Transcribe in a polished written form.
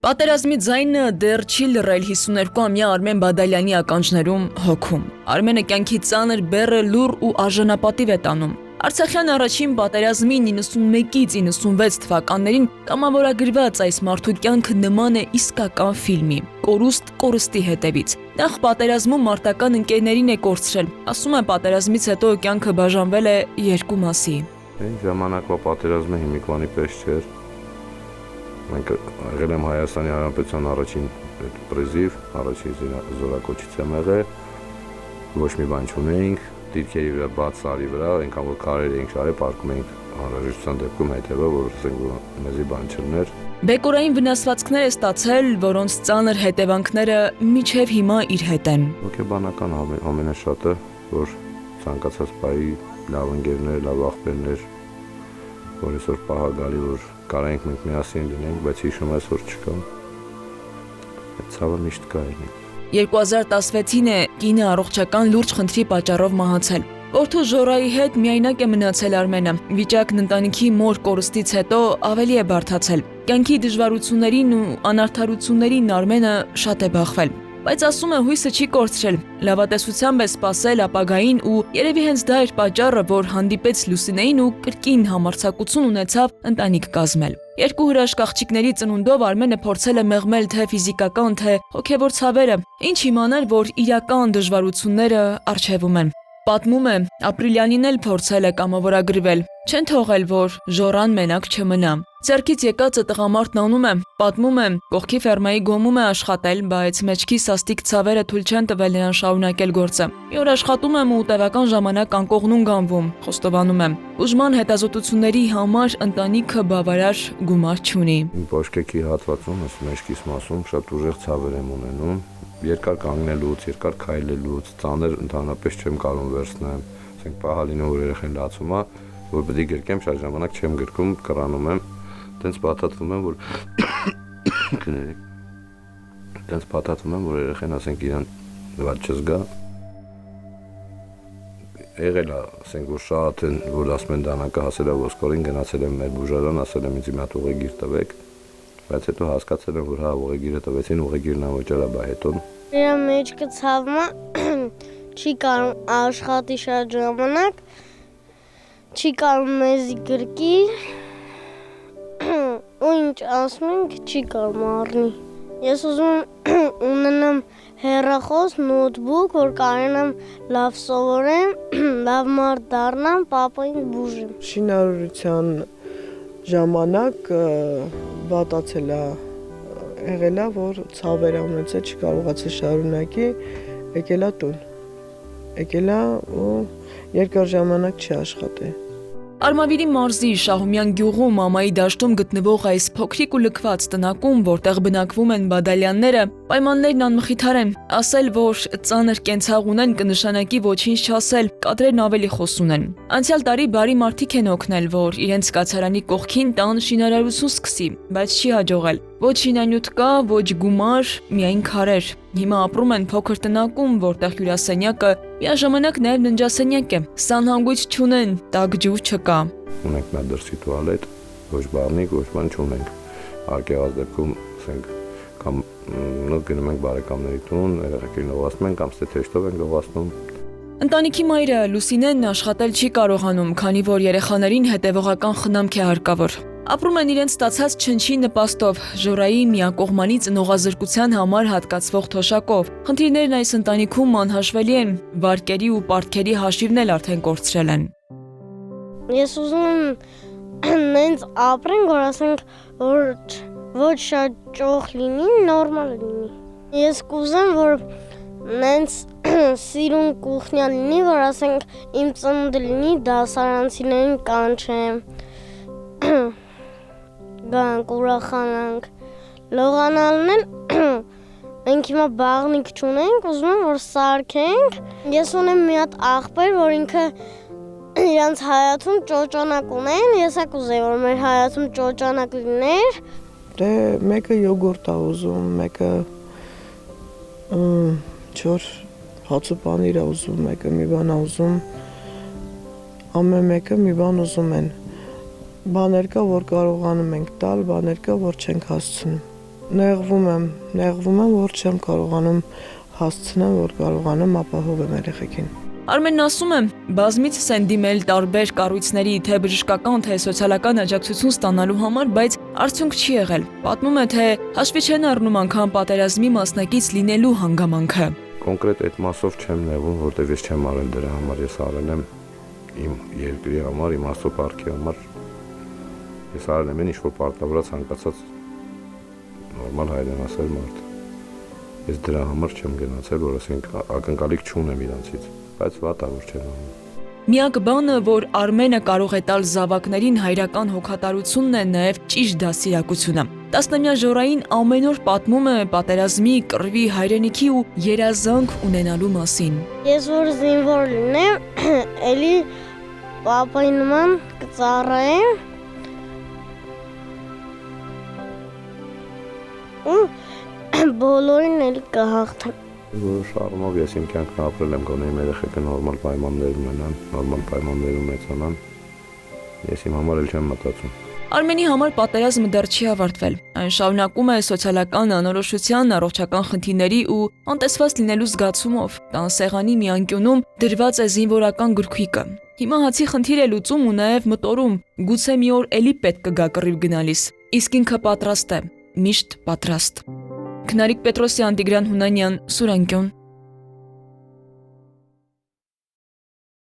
Պատերազմի ձայնը դեռ չի լռել 52-ամյա Արմեն Բադալյանի ականջներում հոգում։ Արմենը կյանքի ծանր բեռը լուռ ու արժանապատիվ է տանում։ Արցախյան առաջին պատերազմի 91-ից 96 թվականներին կամավորագրված այս մարդու կյանքը նման է իսկական ֆիլմի՝ կորուստ կորստի հետևից։ Նախ պատերազմում մարտական ընկերներին է կորցրել, ասում է պատերազմից հետո կյանքը բաժանվել է երկու մասի։ Այն ժամանակվա պատերազմը հիմիկվանի պես չէր։ Մենք եղել եմ Հայաստանի Հանրապետության առաջին պրիզիվ, առաջին զորակոչից եմ եղել, ոչ մի բան չունեինք, դիրքերի վրա բաց սարի վրա, այնքան որ քարեր էինք շարել, պարկում էինք անհրաժեշտության դեպքում հետևը, որ մեզի բան չլներ։ Բեկորային վնասվածքներ է ստացել, որոնց ծանր հետևանքները մինչև հիմա իր հետ են։ Հոգեբանական ամենաշատը, որ ցանկացած բայի լավ ընկերներ, լավ աղբերներ, որ այսօր պահա գալի, որ կարայինք մենք միասին լինենք, բայց հիշում ես, որ չկա։ Այդ ցավը միշտ կա է։ 2016-ին է կինը առողջական լուրջ խնդրի պատճառով մահացել։ Որդու Ժորայի հետ միայնակ է մնացել Արմենը։ Վիճակն ընտանիքի մոր կորստից հետո ավելի է բարդացել։ Կյանքի դժվարություններին ու անարդարություններին Արմենը շատ է բախվել։ Բայց ասում է հույսը չի կորցրել, լավատեսությամբ է սպասել ապագային ու երևի հենց դա էր պատճառը, որ հանդիպեց Լուսինեին ու կրկին համարձակություն ունեցավ ընտանիք կազմել։ Երկու հրաշք աղջիկների ծնունդով Արմենը փորձել է մեղմել թե ֆիզիկական, թե հոգևոր ցավերը, ինչ իմանալ, որ իրական դժվարությունները առջևում են։ Պատմում է, Ապրիլյանին էլ փորձել է կամավորագրվել, չեն թողել, որ Ժորան մենակ չմնա։ Ձեռքից եկածը տղամարդն անում է, պատմում է, կողքի ֆերմայի գոմում է աշխատել, բայց մեջքի սաստիկ ցավերը թույլ չեն տվել նրան շարունակել գործը։ Մի օր աշխատում եմ ու տևական ժամանակ անկողնուն գանվում, խոստովանում եմ։ Բուժման հետազոտությունների համար ընտանիքը բավարար գումար չունի։ Բոշկեքի հատվածում, մեջքիս մասում շատ ուժեղ ցավեր եմ ունենում։ Երկար կանգնելուց, երկար քայլելուց, ծանր ընդհանրապես չեմ կարող վերցնել, ասենք պահալինը որ երեխեն լացում է, որ պետք է գրկեմ, շատ ժամանակ չեմ գրկում, կռանում եմ, տենց պատատվում եմ, որ կներեք, տենց պատատվում եմ, որ երեխեն ասենք իրան վատ չզգա, եղել է, ասենք որ շատ են, որ ասում են դանակը հասել է ոսկորին, գնացել եմ մեր բուժարան, ասել եմ ինձ մի հատ ուղեգիր տվեք, բայց հետո հասկացել եմ, որ հա ուղեգիրը տվեցին, ուղեգիրն անվճար է, բայ հետո Իրա մեջքը ցավը չի կարող աշխատի շատ ժամանակ, չի կարող մեզի գրկի, ու ինչ ասում ենք, չի կարող առնի։ Ես ուզում ունենամ հեռախոս, նոթբուք, որ կարողանամ լավ սովորեմ, լավ մարդ դառնամ, պապային բուժեմ։ Շինարարության ժամանակ վատացել է, եղել է, որ ցավեր ունեցել, չկարողացել շարունակի, եկել է տուն, եկել է ու երկար ժամանակ չի աշխատել։ Արմավիրի մարզի Շահումյան գյուղում մամայի դաշտում գտնվող այս փոքրիկ ու լքված տնակում, որտեղ բնակվում են Բադալյանները, պայմաններն անմխիթար են։ Ասել, որ ծանր կենցաղ ունեն, կնշանակի ոչինչ չասել, կադրերն ավելի խոսուն են։ Անցյալ տարի բարի մարդիկ են օգնել, որ իրենց կացարանի կողքին տան շինարարություն սկսի, բայց չի հաջողել։ Ոչ շինանյութ կա, ոչ գումար, միայն քարեր։ Հիմա ապրում են փոքր տնակում, որտեղ հյուրասենյակը միաժամանակ նաև ննջասենյակ է։ Սանհանգույց չունեն, տաք ջուր չկա։ Ունենք նա դրսի տուալետ, ոչ բառնիկ, ոչ բան չունենք։ Արկեղած դեպքում, ասենք, կամ նոր գնում ենք բարեկամների տուն, երեխեքերին ուղղացնում ենք, կամ թեշտով ենք ուղղացնում։ Ընտանիքի մայրը Լուսինեն աշխատել չի կարողանում, քանի որ երեխաներին հետևողական խնամք է հարկավոր։ Ապրում են իրենց ստացած չնչի նպաստով, Ժորայի միակողմանի ծնողազրկության համար հատկացվող թոշակով։ Խնդիրներն այս ընտանիքում անհաշվելի են, վարկերի ու պարտքերի հաշիվն էլ արդեն կորցրել են։ Ես ուզում եմ նենց ապրենք, որ ասենք, որ ոչ շատ ճոխ լինի, նորմալ լինի։ Ես կուզեմ, որ նենց սիրուն կուխնյա լինի, որ ասենք իմ ծնունդը լինի, դասարանցիներին կանչեմ, գանք, ուրախանանք, լողանալն էլ մենք հիմա բաղնիկ չունենք, ուզում եմ, որ սարքենք։ Ես ունեմ մի հատ աղբեր, որ ինքը իրանց հայացում ճոճանակ ունեն, ես ակ ուզեի, որ մեր հայացում ճոճանակ լիներ։ Դե մեկը յոգորտ է ուզում, մեկը չոր հաց ու պանիր է ուզում, մեկը մի բան է ուզում, ամեն մեկը մի բան ուզում են։ Բաներ կա, որ կարողանում ենք տալ, բաներ կա, որ չենք հասցնում։ Նեղվում եմ, որ չեմ կարողանում հասցնեմ, որ կարողանամ ապահովեմ երեխեքին։ Արմենն ասում է, բազմիցս են դիմել տարբեր կառույցների թե բժշկական, թե սոցիալական աջակցություն ստանալու համար, բայց արդյունք չի եղել։ Պատմում է, թե հաշվի չեն առնում անգամ պատերազմի մասնակից լինելու հանգամանքը։ Կոնկրետ այդ մասով չեմ նեղվում, որտեղ ես չեմ արել դրա համար, ես արել եմ իմ երկրի համար, իմ Աստծո պարգևի համար։ Ես արել եմ ինչ որ պարտավորած ցանկացած նորմալ հայրենասեր մարդ։ Ես դրա համար չեմ գնացել, որ ասենք ակնկալիք չունեմ իրանցից, բայց վատ որ չեմ անում։ Միակ բանը, որ Արմենը կարող է տալ զավակներին հայրական հոգատարությունն է նաև ճիշտ դաստիարակությունը։ Տասնամյա Ժորային ամեն օր պատմում է պատերազմի, կռվի, հայրենիքի ու երազանք ունենալու մասին։ Ես որ զինվոր լինեմ, էլի պապայի նման կծառայեմ ու բոլորին էլ կհաղթեմ։ Որոշ առումով ես իմ կյանքն ապրել եմ, գոնե իմ երեխեքը նորմալ պայմաններ ունենան, նորմալ պայմաններում մեծանան։ Ես իմ համար էլ չեմ մտածում։ Արմենի համար պատերազմը դեռ չի ավարտվել։ Այն շարունակում է սոցիալական անորոշության, առողջական խնդիրների ու անտեսված լինելու զգացումով։ Տան սեղանի մի անկյունում դրված է զինվորական գրքույկը։ Հիմա հացի խնդիր է լուծում ու նաև մտորում, գուցե մի օր էլի պետք կգա կռիվ գնալիս։ Իսկ ինքը պատրաստ է, միշտ պատրաստ։ Քնարիկ Պետրոսյան, Տիգրան Հունանյան, Սուրանկյուն։